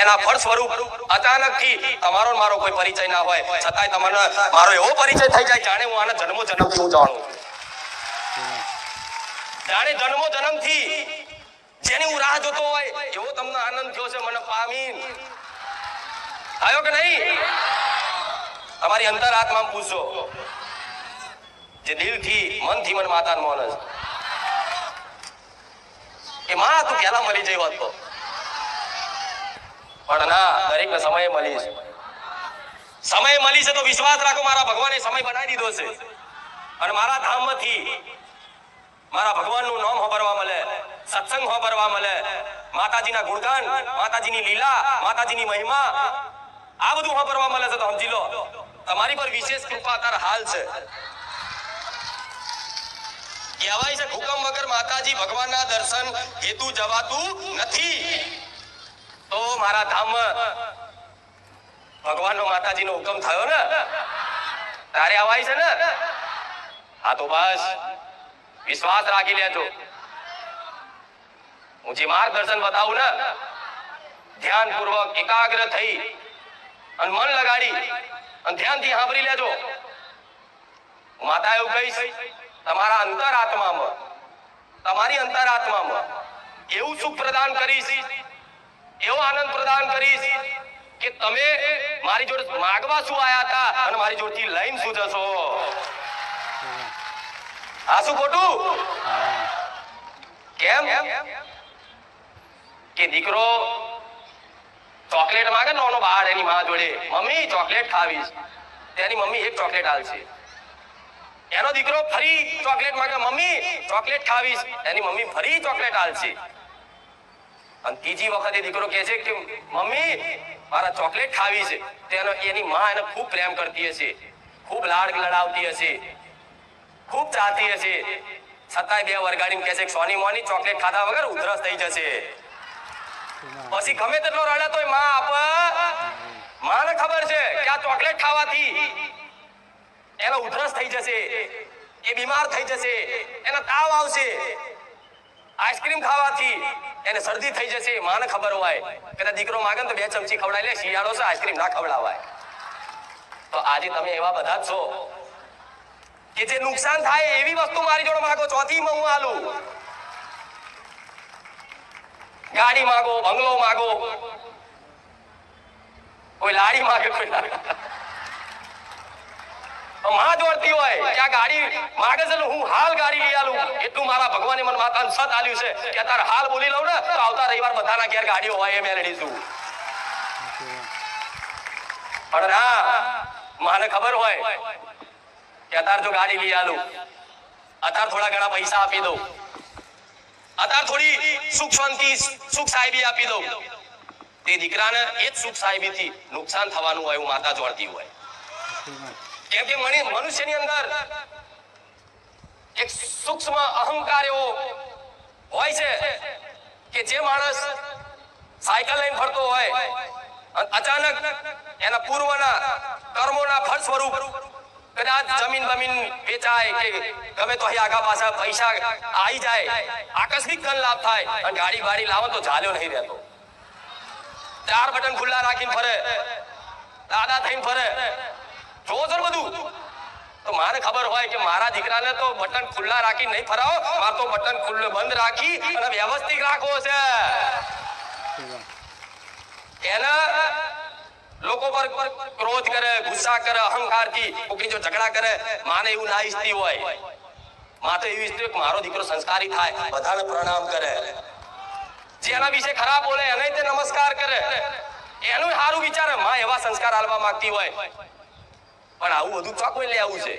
એના ફળ સ્વરૂપ અચાનકથી તમારો મારો કોઈ પરિચય ના હોય છતાંય તમને મારો એવો પરિચય થઈ જાય જાણે હું આના જન્મો જન્મથી હું જાણું જાણે જન્મો જન્મથી જેની હું રાહ જોતો હોય એવો તમને આનંદ થયો છે મને પામીન આવ્યો કે નહીં તમારી અંતર આત્મા પૂછો જે દિલથી મનથી મને માતાને માને કે માં તું પહેલા મળી જઈ હોત તો પણ ના દરેકને સમય મળી છે સમય મળી છે તો વિશ્વાસ રાખો મારા ભગવાને સમય બનાવી દીધો છે અને મારા ધામમાંથી મારા ભગવાનનું નામ સાંભળવા મળે સત્સંગ સાંભળવા મળે માતાજીના ગુણગાન માતાજીની લીલા માતાજીની મહિમા આ બધું સાંભળવા મળે છે તો સમજી લો તમારી પર વિશેષ કૃપા તાર હાલ છે કહેવાય છે હુકમ વગર માતાજી ભગવાનના દર્શન હેતુ જવાતું નથી તો મારા ધામમાં ભગવાનનો માતાજીનો હુકમ થયો ને તારે આવાય છે ને હા તો બસ વિશ્વાસ રાખી લેજો હું જે માર્ગદર્શન બતાવું ને ધ્યાનપૂર્વક એકાગ્ર થઈ અને મન લગાડી અને ધ્યાનથી સાંભળી લેજો માતા એવું કહીશ તમારા અંતરાત્મામાં તમારી અંતરાત્મામાં એવું સુખ પ્રદાન કરીશ એવો આનંદ પ્રદાન કરીશ કે તમે મારી જોડે માગવા શું આયા હતા અને મારી જોડથી લઈને શું જશો આ શું ખોટું કેમ કે દીકરો ચોકલેટ માંગે નાનો બહાર એની માં જોડે મમ્મી ચોકલેટ ખાવીશ તેની મમ્મી એક ચોકલેટ આલશે એનો દીકરો ફરી ચોકલેટ માંગે મમ્મી ચોકલેટ ખાવીશ એની મમ્મી ફરી ચોકલેટ આલશે અને ત્રીજી વખતે દીકરો કહે છે કે મમ્મી મારા ચોકલેટ ખાવી છે તેનો એની માં એને ખૂબ પ્રેમ કરતી હશે ખૂબ લાડ લડાવતી હશે ખૂબ ચાહતી હશે છતાંય બે વરગાડીને કહે છે કે સોની મોની ચોકલેટ ખાધા વગર ઉધરસ થઈ જશે પછી ગમે તેટલો રડે તોય માં આપ માને ખબર છે કે આ ચોકલેટ ખાવાથી એનો ઉધરસ થઈ જશે એ બીમાર થઈ જશે એને તાવ આવશે આઈસ્ક્રીમ ખાવાથી એને શરદી થઈ જશે માને ખબર હોય કે દીકરો માંગે તો 2 ચમચી ખવડાવી લે શિયાળો છે આઈસ્ક્રીમ ના ખવડાવાય તો આજે તમે એવા બધા જ છો કે જે નુકસાન થાય એવી વસ્તુ મારી જોડે માંગો ચોથી માં હું આલું ગાડી માંગો બંગલો માંગો કોઈ લાડી માંગે કોઈ માં જોડતી હોય કે આ ગાડી માંગે છે હું હાલ ગાડી લઈ આલું એટલું મારા ભગવાને મને માતાને સત આલ્યું છે કે તાર હાલ બોલી લઉં ને તો આવતા રવિવાર બધાના ઘેર ગાડીઓ હોય એ મેળવી છું પણ ના માને ખબર હોય કે અત્યારે જો ગાડી લઈ આલું અત્યારે થોડા ઘણા પૈસા આપી દઉં અત્યારે થોડી સુખ શાંતિ સુખ સાહેબી આપી દઉં તે દીકરાને એ જ સુખ સાહેબીથી નુકસાન થવાનું હોય એવું માતા જોડતી હોય કેમ કે મનુષ્યની અંદર એક સૂક્ષ્મ અહંકાર એવો હોય છે કે જે માણસ સાયકલ લઈને ફરતો હોય અચાનક એના પૂર્વના કર્મોના ફળ સ્વરૂપ કદાચ જમીન બમીન વેચાય કે ગમે તો આગા પાછા પૈસા આવી જાય આકસ્મિક ધન લાભ થાય અને ગાડી વાડી લાવો તો ઝાલ્યો નહીં રહેતો 4 બટન ખુલ્લા રાખીને ફરે દાદા થઈને ફરે જોવો છો બધું તો મારે ખબર હોય કે મારા દીકરાને તો બટન ખુલ્લા રાખી નહીં ફરાવો મારે તો બટન ખુલ્લું બંધ રાખી અને વ્યવસ્થિત રાખવો છે એના લોકો પર ક્રોધ કરે ગુસ્સા કરે અહંકારથી કોકની જો ઝઘડા કરે માને એવું ના ઈચ્છતી હોય માં તો એવી ઈચ્છતી મારો દીકરો સંસ્કારી થાય બધાને પ્રણામ કરે જેના વિશે ખરાબ બોલે એને તે નમસ્કાર કરે એનું સારું વિચારે માં એવા સંસ્કાર આલવા માંગતી હોય પણ આવું બધું ચોકવે લઈ આવું છે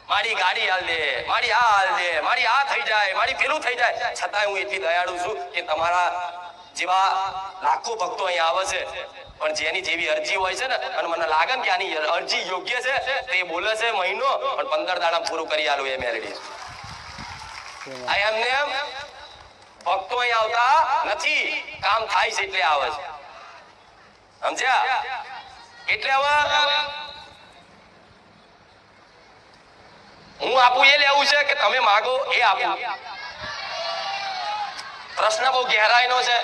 મારી ગાડી હાલ દે મારી આ હાલ દે મારી આ થઈ જાય મારી પેલું થઈ જાય છતાંય હું એટલી દયાળુ છું કે તમારા જેવા લાખો ભક્તો અહીં આવે છે પણ જેની જેવી અરજી હોય છે ને અને મને લાગે કે આની અરજી યોગ્ય છે તો એ બોલે છે મહિનો પણ 15 દાડા પૂરું કરી આલું એ મેલડી આ એમને એમ ભક્તો અહીં આવતા નથી કામ થાય છે એટલે આવે છે સમજ્યા એટલે હવે હું આપું એ લેવું છે કે તમે માગો એ આપું પ્રશ્ન બહુ ગહેરાઈનો છે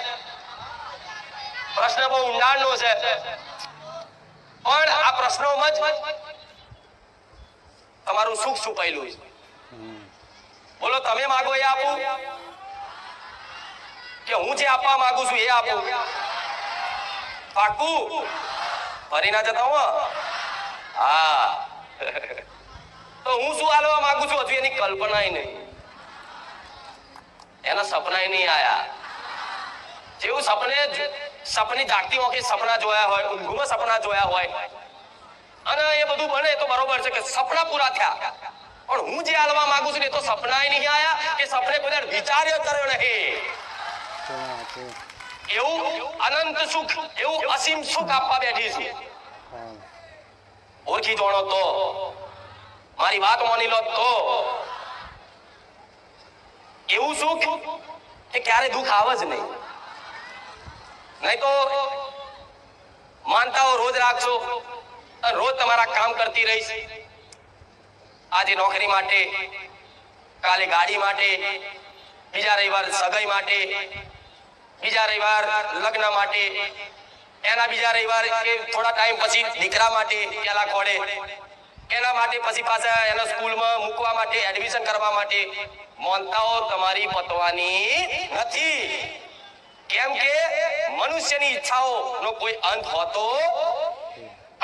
પ્રશ્ન બહુ ઊંડાણનો છે, પણ આ પ્રશ્નોમાં જ તમારું સુખ છુપાયેલું છે. બોલો, તમે માગો એ આપું કે હું જે આપવા માંગુ છું એ આપું? પાકું? ફરી ના જતા હું? હા. તો હું શું હાલવા માંગુ છું હજુ એની કલ્પના નહીં, એના સપના નહીં આયા. જેવું સપની જાગતી વખતે સપના જોયા હોય, ઊંઘમાં સપના જોયા હોય અને એ બધું બને તો બરોબર છે કે સપના પૂરા થયા, પણ હું જે હાલવા માંગુ છું એ તો સપના નહીં આયા કે સપને કોઈ વિચાર્યો કર્યો નહીં. એવું અનંત સુખ, એવું અસીમ સુખ આપવા બેઠી છે. ઓળખી જોણો તો, મારી વાત માની લો તો એવું સુખ કે ક્યારે દુઃખ આવે જ નહીં. નહીં તો માનતાઓ રોજ રાખશો, રોજ તમારા કામ કરતી રહીશ. આજે નોકરી માટે, કાલે ગાડી માટે, બીજા રવિવાર સગાઈ માટે, બીજા રવિવાર લગ્ન માટે, એના બીજા રવિવાર કે થોડા ટાઈમ પછી દીકરા માટે પેલા ખોડે, એના માટે પછી પાછા એના સ્કૂલમાં મૂકવા માટે, એડમિશન કરવા માટે. માનતાઓ તમારી પતવાની નથી, કેમ કે મનુષ્યની ઈચ્છાઓ નો કોઈ અંત હોતો,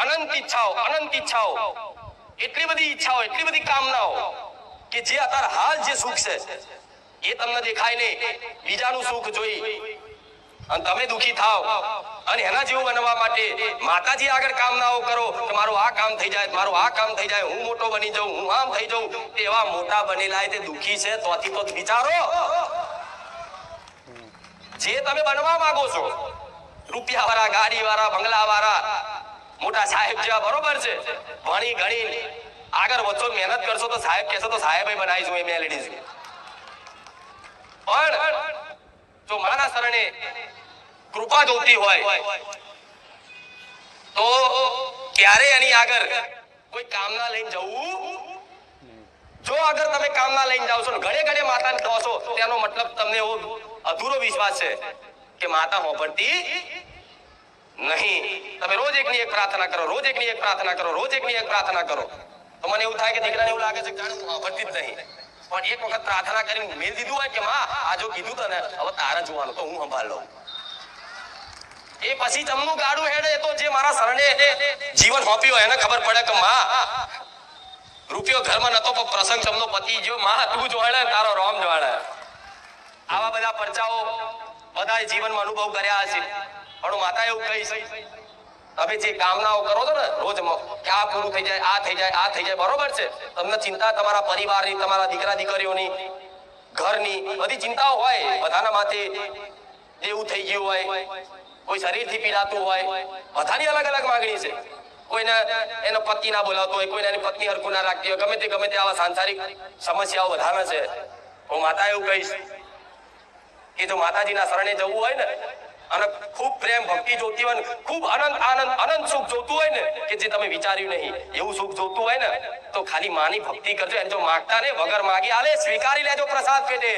અનંત ઈચ્છાઓ, એટલી બધી ઈચ્છાઓ, એટલી બધી કામનાઓ કે જે અત્યારે હાલ જે સુખ છે એ તમને દેખાય નહીં. બીજાનું સુખ જોઈ અને તમે દુખી થાવ અને એના જેવું બનવા માટે માતાજી આગળ કામનાઓ કરો કે મારું આ કામ થઈ જાય, મારું આ કામ થઈ જાય, હું મોટો બની જાઉં, હું આમ થઈ જાઉં. એવા મોટા બનેલા તે દુખી છે, તોથી તો વિચારો જે તમે બનવા માંગો છો, રૂપિયા વાળા, ગાડી વાળા, બંગલા વાળા, મોટા સાહેબ જેવા, બરોબર છે. ભણી ગણી આગળ વધશો, મહેનત કરશો તો સાહેબ કહેશો તો સાહેબ બનાવીશું, એ મેલેડીઝ. પણ જો માના શરણે કૃપા જોતી હોય તો ક્યારે એની આગળ કોઈ કામના લઈને જવું? જો અગર તમે કામના લઈને જાવ છો ને ઘડે ઘડે માતાને કહો છો, તેનો મતલબ તમને એવો અધૂરો વિશ્વાસ છે કે માતા હોંભળતી નહીં. તમે રોજ એકની એક પ્રાર્થના કરો, રોજ એકની એક પ્રાર્થના કરો, રોજ એકની એક પ્રાર્થના કરો, તો મને એવું થાય કે દીકરાને એવું લાગે છે કે જાણે હોંભળતી જ નહીં. પણ એક વખત પ્રાર્થના કરીને મેલ દીધું હોય કે માં આ જો કીધું તને હવે તારે જોવાનું, તો હું સંભાળ લઉં. એ પછી જમનું ગાડું હેડે તો જે મારા શરણે જીવન હોપ્યું એને ખબર પડે કે માં રૂપિયો ઘરમાં નતો પણ પ્રસંગ જમનો પતિ ગયો, માં તું જોડે તારો રોમ જોડે. આવા બધા પરચાઓ બધા જીવનમાં અનુભવ કર્યા છે. પણ માતા એવું કહીશ, તમે જે કામનાઓ કરો છો ને રોજ કે આ પૂરું થઈ જાય, આ થઈ જાય, આ થઈ જાય, બરોબર છે. તમને ચિંતા તમારા પરિવારની, તમારા દીકરા દીકરીઓની, ઘરની બધી ચિંતાઓ હોય. બધાના માથે એવું થઈ ગયું હોય, કોઈ શરીરથી પીડાતું હોય, બધાની અલગ અલગ માંગણી છે. કોઈને એનો પતિ ના બોલાવતો હોય, કોઈને એની પત્ની હરખું ના રાખતી હોય, ગમે તે આવા સાંસારિક સમસ્યાઓ બધાના છે. હું માતા એવું કહીશ કે જો માતાજીના શરણે જવું હોય ને અને ખૂબ પ્રેમ ભક્તિ જોતી હોય ને, ખૂબ અનંત સુખ જોતું હોય ને કે જે તમે વિચાર્યું નહીં એવું સુખ જોતું હોય ને, તો ખાલી માની ભક્તિ કરજો. એને જો માગતા ને વગર માગી આલે, સ્વીકારી લેજો પ્રસાદ પેટે.